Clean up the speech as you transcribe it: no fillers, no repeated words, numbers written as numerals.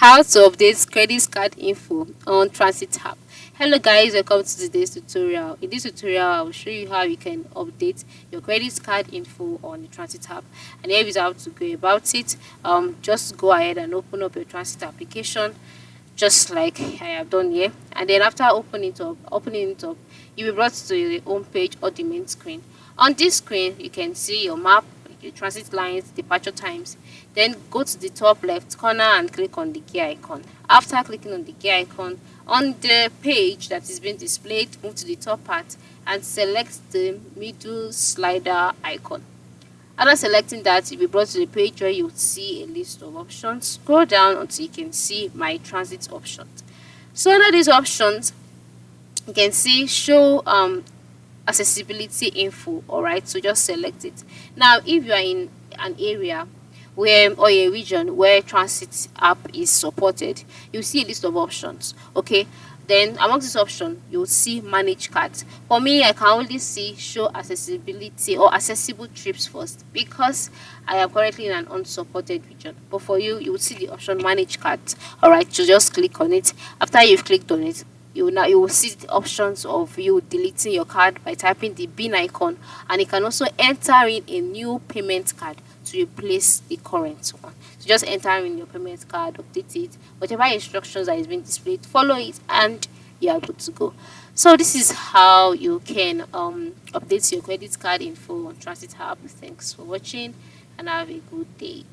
How to update credit card info on Transit app. Hello guys, welcome to today's tutorial. In this tutorial, I will show you how you can update your credit card info on the Transit app, and here is how to go about it. Just go ahead and open up your Transit application, just like I have done here, and then after opening it up, you'll be brought to the home page or the main screen. On this screen, you can see your map, your transit lines, departure times. Then go to the top left corner and click on the gear icon. After clicking on the gear icon, on the page that is being displayed, move to the top part and select the middle slider icon. After selecting that, you'll be brought to the page where you'll see a list of options. Scroll down until you can see my transit options. So under these options, you can see show accessibility info. All right, so just select it. Now if you are in an area where, or a region where transit app is supported, you see a list of options. Okay, then among this option you'll see manage cards. For me, I can only see show accessibility or accessible trips first because I am currently in an unsupported region. But for you, you will see the option manage cards. All right, so just click on it. After you've clicked on it, you will see the options of you deleting your card by typing the bin icon, and you can also enter in a new payment card to replace the current one. So just enter in your payment card, update it, whatever instructions that is being displayed, follow it, and you are good to go. So this is how you can update your credit card info on Transit app. Thanks for watching and have a good day.